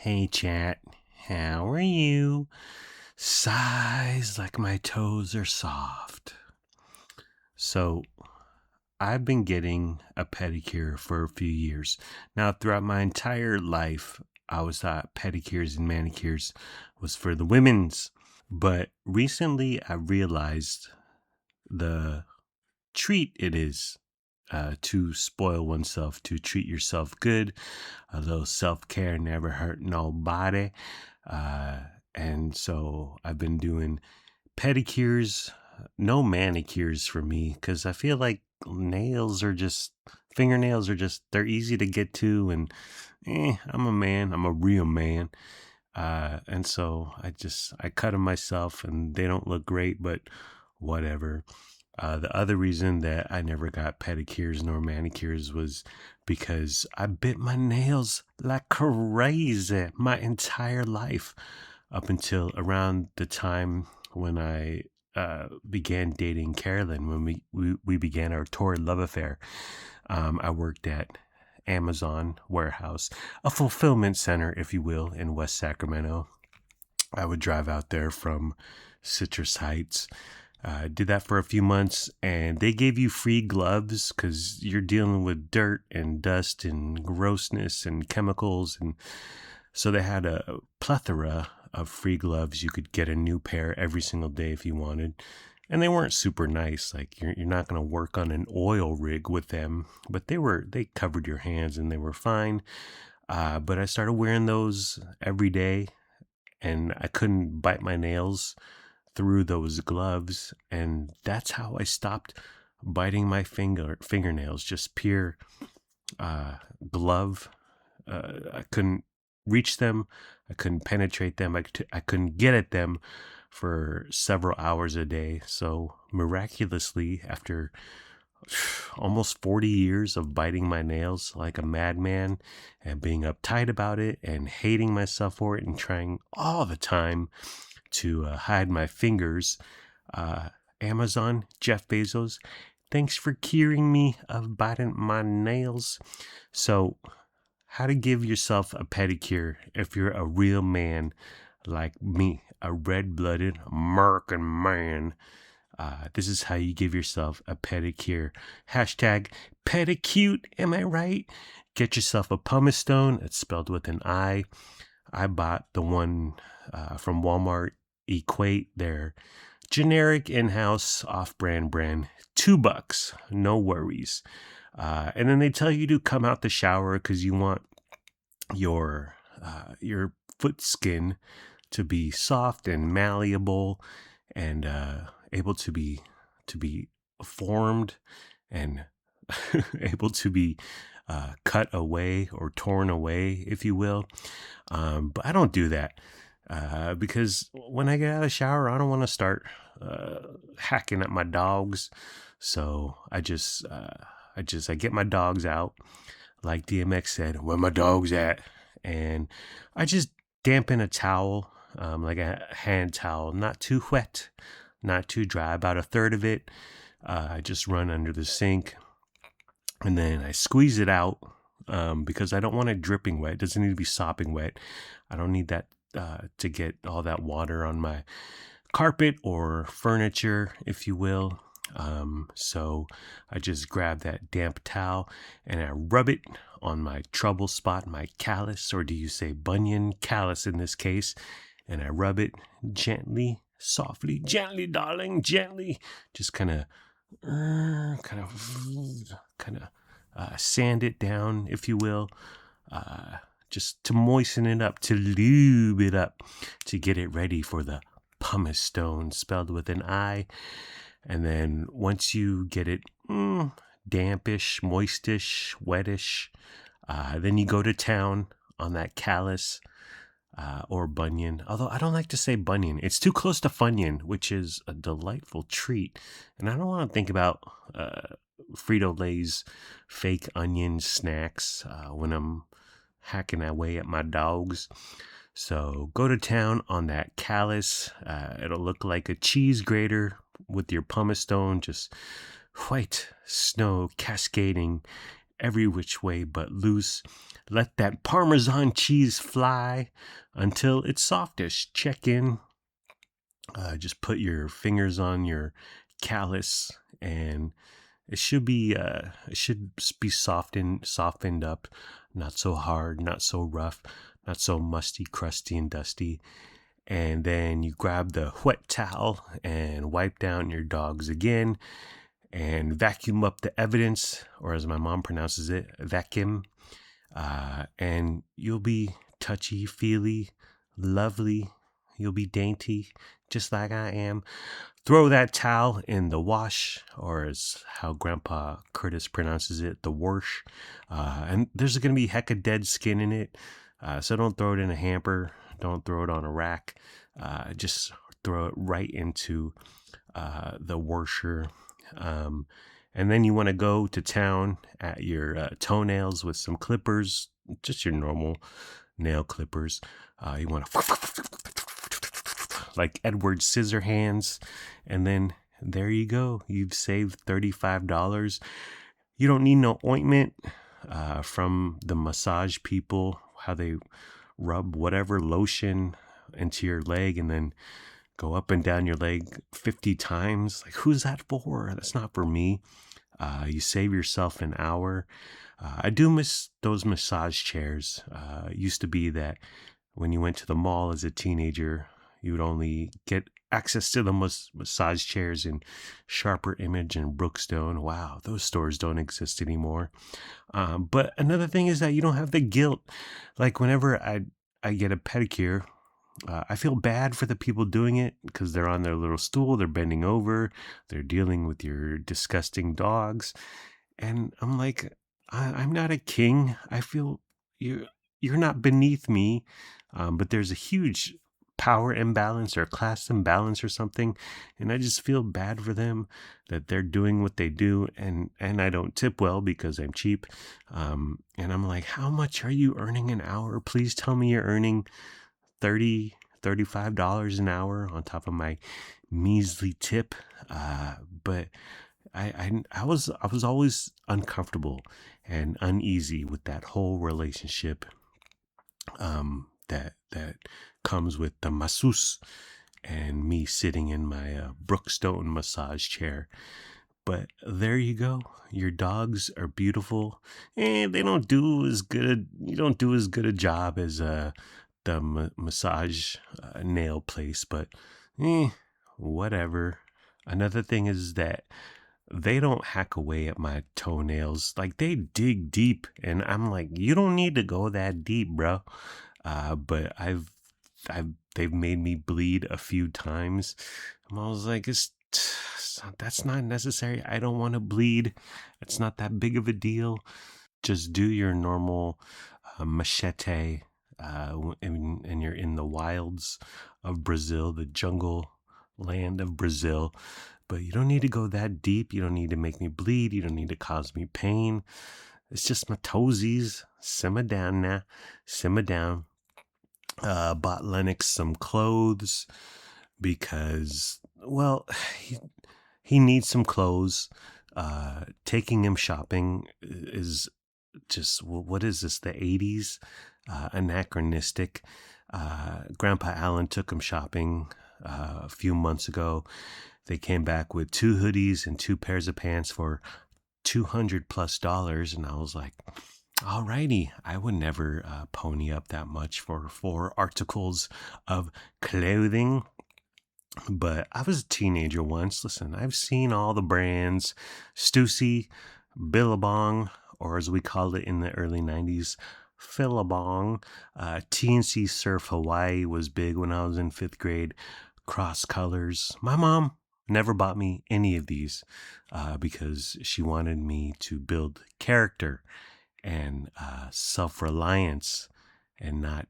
Hey chat, how are you? Sighs like my toes are soft. So, I've been getting a pedicure for a few years. Now, throughout my entire life, I was thought pedicures and manicures was for the women's. But recently, I realized the treat it is to spoil oneself, to treat yourself good. A little self care never hurt nobody. Uh, and so I've been doing pedicures, no manicures for me, because I feel like fingernails are just, they're easy to get to. And I'm a man, I'm a real man. And so I cut them myself and they don't look great, but whatever. The other reason that I never got pedicures nor manicures was because I bit my nails like crazy my entire life up until around the time when I began dating Carolyn, when we began our torrid love affair. I worked at Amazon warehouse, a fulfillment center, if you will, in West Sacramento. I would drive out there from Citrus Heights. Did that for a few months, and they gave you free gloves because you're dealing with dirt and dust and grossness and chemicals. And so they had a plethora of free gloves. You could get a new pair every single day if you wanted. And they weren't super nice. Like you're not going to work on an oil rig with them, but they covered your hands and they were fine. But I started wearing those every day, and I couldn't bite my nails through those gloves, and that's how I stopped biting my fingernails. Just pure glove. I couldn't reach them. I couldn't penetrate them. I couldn't get at them for several hours a day. So miraculously, after almost 40 years of biting my nails like a madman and being uptight about it and hating myself for it and trying all the time to hide my fingers, Amazon, Jeff Bezos, thanks for curing me of biting my nails. So, how to give yourself a pedicure if you're a real man like me, a red-blooded American man. This is how you give yourself a pedicure. Hashtag pedicute, am I right? Get yourself a pumice stone. It's spelled with an I. I bought the one from Walmart, Equate, their generic in-house off-brand brand. $2, no worries. And then they tell you to come out the shower because you want your foot skin to be soft and malleable and able to be formed and able to be cut away or torn away, if you will. But I don't do that because when I get out of the shower, I don't want to start hacking at my dogs. So I get my dogs out, like DMX said, "Where my dogs at?" And I just dampen a towel, like a hand towel, not too wet, not too dry, about a third of it. I just run under the sink, and then I squeeze it out because I don't want it dripping wet. It doesn't need to be sopping wet. I don't need that to get all that water on my carpet or furniture, if you will. So I just grab that damp towel and I rub it on my trouble spot, my callus, or do you say bunion? Callus in this case. And I rub it gently, softly, gently, darling, gently. Just kind of sand it down, if you will. Just to moisten it up, to lube it up, to get it ready for the pumice stone, spelled with an I. And then once you get it dampish, moistish, wettish, then you go to town on that callus or bunion. Although I don't like to say bunion. It's too close to Funyun, which is a delightful treat. And I don't want to think about Frito-Lay's fake onion snacks when I'm hacking away at my dogs. So go to town on that callus. It'll look like a cheese grater with your pumice stone, just white snow cascading every which way but loose. Let that Parmesan cheese fly until it's softest. Check in. Just put your fingers on your callus, and it should be softened up, not so hard, not so rough, not so musty, crusty, and dusty. And then you grab the wet towel and wipe down your dogs again and vacuum up the evidence, or as my mom pronounces it, vacuum. And you'll be touchy, feely, lovely. You'll be dainty, just like I am. Throw that towel in the wash, or as how Grandpa Curtis pronounces it, the wash. And there's going to be heck of dead skin in it. So don't throw it in a hamper. Don't throw it on a rack. Just throw it right into the washer. And then you want to go to town at your toenails with some clippers, just your normal nail clippers. You want to like Edward Scissorhands, and then there you go. You've saved $35. You don't need no ointment from the massage people, how they rub whatever lotion into your leg and then go up and down your leg 50 times. Like, who's that for? That's not for me. You save yourself an hour. I do miss those massage chairs. It used to be that when you went to the mall as a teenager, you would only get access to the massage chairs in Sharper Image and Brookstone. Wow, those stores don't exist anymore. But another thing is that you don't have the guilt. Like whenever I get a pedicure, I feel bad for the people doing it because they're on their little stool, they're bending over, they're dealing with your disgusting dogs. And I'm like, I'm not a king. I feel you're not beneath me. But there's a huge power imbalance or class imbalance or something. And I just feel bad for them that they're doing what they do. And I don't tip well because I'm cheap. And I'm like, how much are you earning an hour? Please tell me you're earning $35 an hour on top of my measly tip. But I was always uncomfortable and uneasy with that whole relationship that comes with the masseuse and me sitting in my Brookstone massage chair. But there you go. Your dogs are beautiful, and they don't do as good. You don't do as good a job as the massage nail place, but whatever. Another thing is that they don't hack away at my toenails. Like, they dig deep, and I'm like, you don't need to go that deep, bro. But they've made me bleed a few times. And I was like, that's not necessary. I don't want to bleed. It's not that big of a deal. Just do your normal machete. And you're in the wilds of Brazil, the jungle land of Brazil. But you don't need to go that deep. You don't need to make me bleed. You don't need to cause me pain. It's just my toesies. Simmer down now. Simmer down. Bought Lennox some clothes because, well, he needs some clothes. Taking him shopping is just, what is this, the 80s? Anachronistic. Grandpa Allen took him shopping a few months ago. They came back with 2 hoodies and 2 pairs of pants for $200+, and I was like, alrighty, I would never pony up that much for 4 articles of clothing. But I was a teenager once. Listen, I've seen all the brands. Stussy, Billabong, or as we called it in the early 90s, Philabong. TNC Surf Hawaii was big when I was in 5th grade. Cross Colors. My mom never bought me any of these because she wanted me to build character and self-reliance and not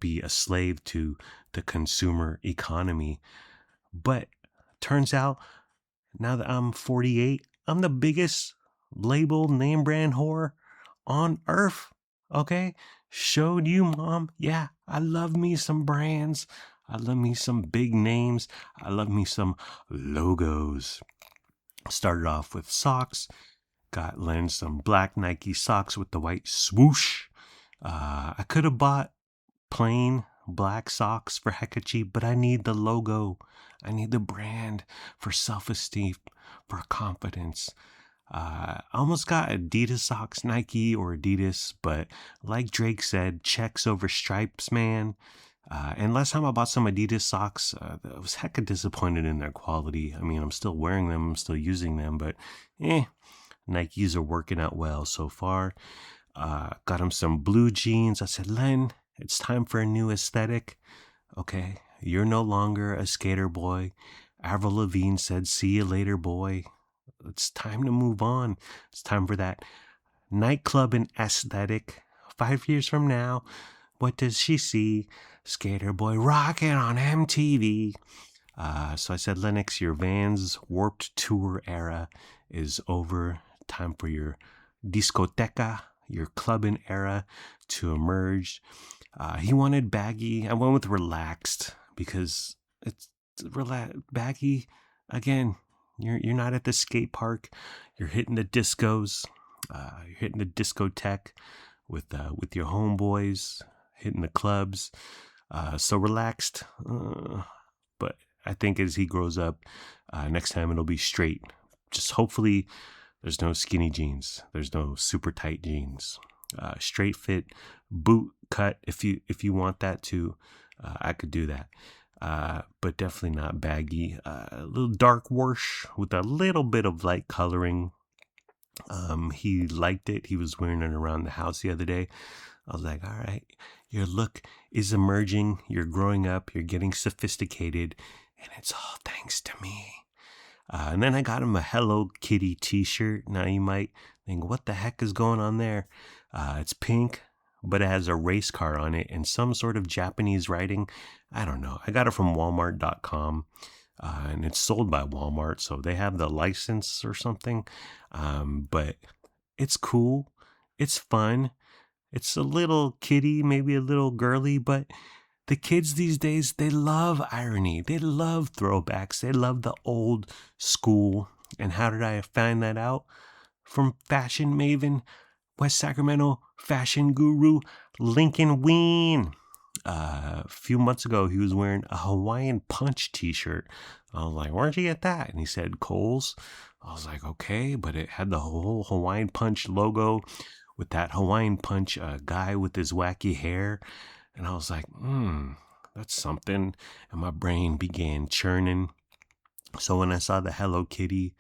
be a slave to the consumer economy. But turns out, now that I'm 48, I'm the biggest label name brand whore on earth. Okay? Showed you, Mom. Yeah, I love me some brands. I love me some big names. I love me some logos. Started off with socks, Got Len some black Nike socks with the white swoosh. I could have bought plain black socks for hecka cheap, but I need the logo. I need the brand for self-esteem, for confidence. I almost got Adidas socks, Nike or Adidas, but like Drake said, checks over stripes, man. And last time I bought some Adidas socks, I was hecka disappointed in their quality. I mean, I'm still wearing them, I'm still using them, but Nikes are working out well so far. Got him some blue jeans. I said, Len, it's time for a new aesthetic. Okay, you're no longer a skater boy. Avril Lavigne said, see you later, boy. It's time to move on. It's time for that nightclub and aesthetic. 5 years from now, what does she see? Skater boy rocking on MTV. So I said, Lennox, your Vans Warped Tour era is over. Time for your discoteca, your clubbing era to emerge. He wanted baggy. I went with relaxed because it's baggy. Again, you're not at the skate park. You're hitting the discos. You're hitting the discotheque with your homeboys, hitting the clubs. So relaxed. But I think as he grows up, next time it'll be straight. Just hopefully there's no skinny jeans. There's no super tight jeans. Straight fit, boot cut. If you want that too, I could do that. But definitely not baggy. A little dark wash with a little bit of light coloring. He liked it. He was wearing it around the house the other day. I was like, all right, your look is emerging. You're growing up. You're getting sophisticated. And it's all thanks to me. And then I got him a Hello Kitty t-shirt. Now you might think, what the heck is going on there? It's pink, but it has a race car on it and some sort of Japanese writing. I don't know. I got it from Walmart.com. And it's sold by Walmart, so they have the license or something. But it's cool. It's fun. It's a little kiddie, maybe a little girly, but the kids these days, they love irony. They love throwbacks. They love the old school. And how did I find that out? From fashion maven, West Sacramento fashion guru, Lincoln Ween. A few months ago, he was wearing a Hawaiian Punch t-shirt. I was like, where'd you get that? And he said, Kohl's. I was like, okay, but it had the whole Hawaiian Punch logo with that Hawaiian Punch guy with his wacky hair. And I was like, that's something. And my brain began churning. So when I saw the Hello Kitty,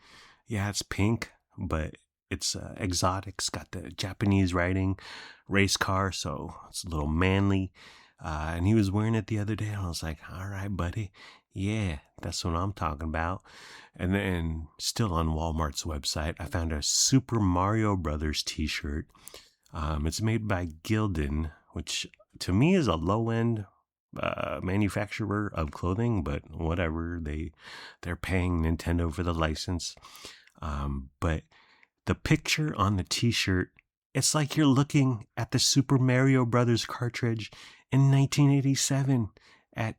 yeah, it's pink, but it's exotic. It's got the Japanese writing, race car, so it's a little manly. And he was wearing it the other day, and I was like, all right, buddy. Yeah, that's what I'm talking about. And then still on Walmart's website, I found a Super Mario Brothers t-shirt. It's made by Gildan, which to me is a low-end manufacturer of clothing, but whatever. They're paying Nintendo for the license. But the picture on the t-shirt, it's like you're looking at the Super Mario Brothers cartridge in 1987 at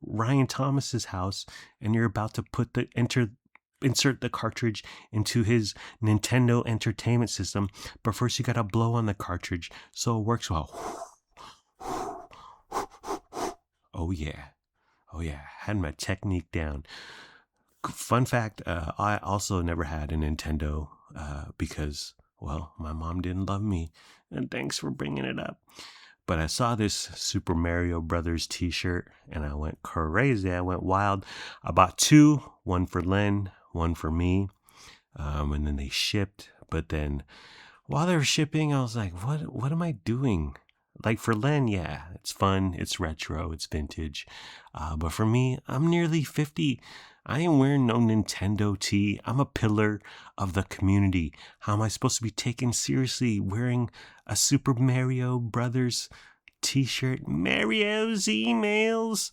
Ryan Thomas's house, and you're about to put insert the cartridge into his Nintendo Entertainment System, but first you gotta blow on the cartridge so it works well. Oh yeah, had my technique down. Fun fact, I also never had a Nintendo because, well, my mom didn't love me, and thanks for bringing it up. But I saw this Super Mario Brothers t-shirt and I went crazy. I went wild. I bought two, one for Len, one for me. And then they shipped. But then while they were shipping, I was like, what am I doing? Like for Len, yeah, it's fun. It's retro. It's vintage. But for me, I'm nearly 50. I ain't wearing no Nintendo tee. I'm a pillar of the community. How am I supposed to be taken seriously wearing a Super Mario Brothers t-shirt? Mario's emails.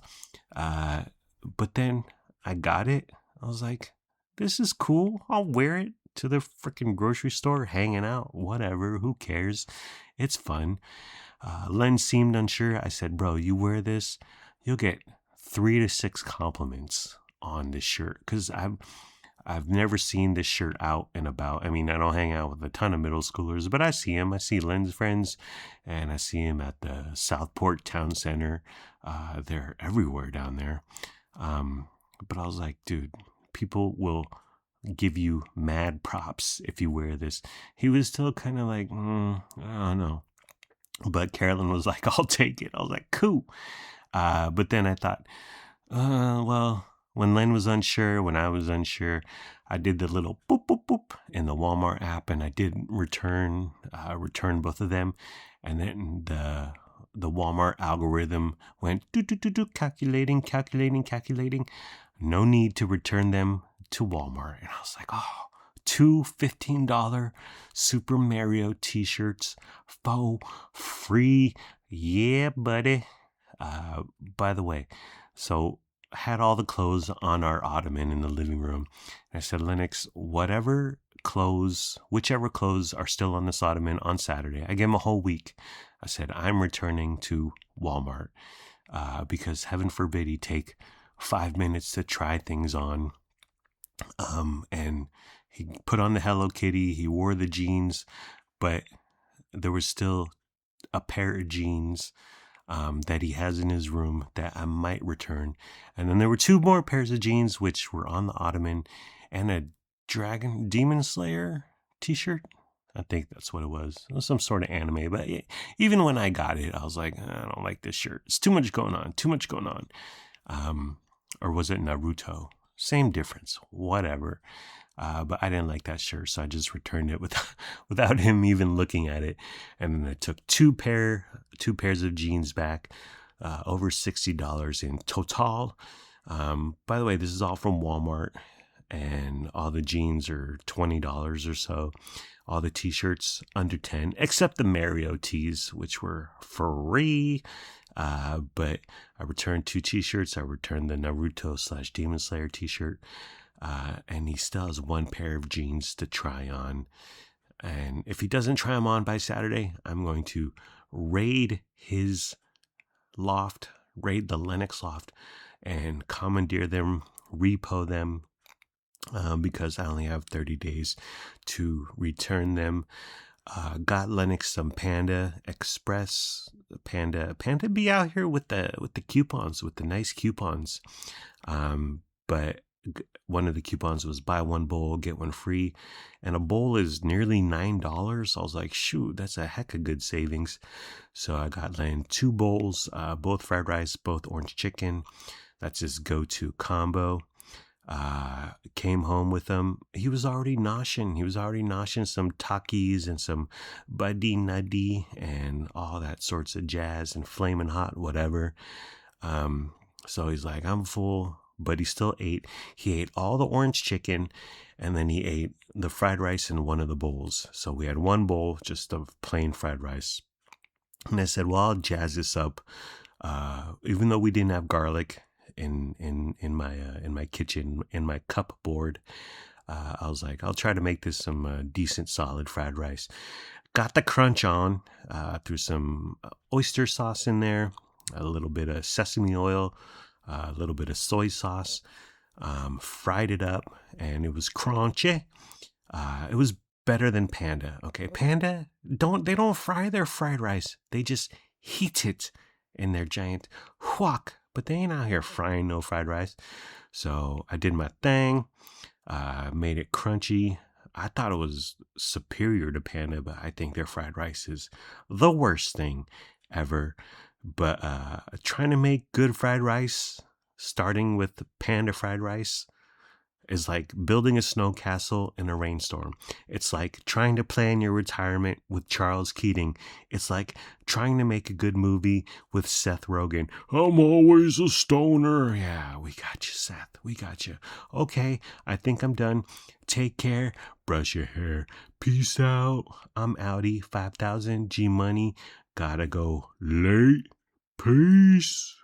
But then I got it. I was like, this is cool. I'll wear it to the freaking grocery store, hanging out, whatever. Who cares? It's fun. Len seemed unsure. I said, bro, you wear this, you'll get 3 to 6 compliments on this shirt, because I've never seen this shirt out and about. I mean, I don't hang out with a ton of middle schoolers, but I see him. I see Len's friends, and I see him at the Southport Town Center. They're everywhere down there. But I was like, dude, people will give you mad props if you wear this. He was still kind of like, I don't know. But Carolyn was like, I'll take it. I was like, cool. But then I thought, well, when Len was unsure, when I was unsure, I did the little boop, boop, boop in the Walmart app, and I did return both of them. And then the Walmart algorithm went calculating. No need to return them to Walmart. And I was like, oh, two $15 Super Mario t-shirts for free. Yeah, buddy. By the way, so I had all the clothes on our ottoman in the living room. And I said, Lennox, whichever clothes are still on this ottoman on Saturday, I gave him a whole week. I said, I'm returning to Walmart because heaven forbid he take 5 minutes to try things on. And he put on the Hello Kitty, he wore the jeans, but there was still a pair of jeans that he has in his room that I might return. And then there were 2 more pairs of jeans which were on the ottoman, and a Demon Slayer t-shirt. I think that's what it was. It was some sort of anime, but even when I got it, I was like, I don't like this shirt. It's too much going on. Or was it Naruto? Same difference, whatever. But I didn't like that shirt, so I just returned it without him even looking at it. And then I took 2 pairs of jeans back, over $60 in total. By the way, this is all from Walmart, and all the jeans are $20 or so. All the t-shirts under 10, except the Mario tees, which were free. But I returned 2 t-shirts. I returned the Naruto / Demon Slayer t-shirt. And he still has 1 pair of jeans to try on. And if he doesn't try them on by Saturday, I'm going to raid his loft, raid the Lennox loft, and commandeer them, repo them, because I only have 30 days to return them. Got Lennox some Panda Express. Panda be out here with the coupons, with the nice coupons. But one of the coupons was buy 1 bowl, get 1 free. And a bowl is nearly $9. I was like, shoot, that's a heck of good savings. So I got Len 2 bowls, both fried rice, both orange chicken. That's his go-to combo. Came home with him. He was already noshing some Takis and some Buddy Nuddy and all that sorts of jazz and flaming hot, whatever. So he's like, I'm full, but he still ate. He ate all the orange chicken, and then he ate the fried rice in one of the bowls. So we had 1 bowl just of plain fried rice. And I said, well, I'll jazz this up. Even though we didn't have garlic in my kitchen, in my cupboard, I was like, I'll try to make this some decent solid fried rice. Got the crunch on, threw some oyster sauce in there, a little bit of sesame oil, a little bit of soy sauce, fried it up, and it was crunchy. It was better than Panda. Okay, Panda don't fry their fried rice. They just heat it in their giant wok. But they ain't out here frying no fried rice. So I did my thing, made it crunchy. I thought it was superior to Panda, but I think their fried rice is the worst thing ever. But trying to make good fried rice, starting with Panda fried rice, is like building a snow castle in a rainstorm. It's like trying to plan your retirement with Charles Keating. It's like trying to make a good movie with Seth Rogen. I'm always a stoner. Yeah, we got you, Seth. We got you. Okay, I think I'm done. Take care. Brush your hair. Peace out. I'm outie. 5,000 G Money. Gotta go late. Peace.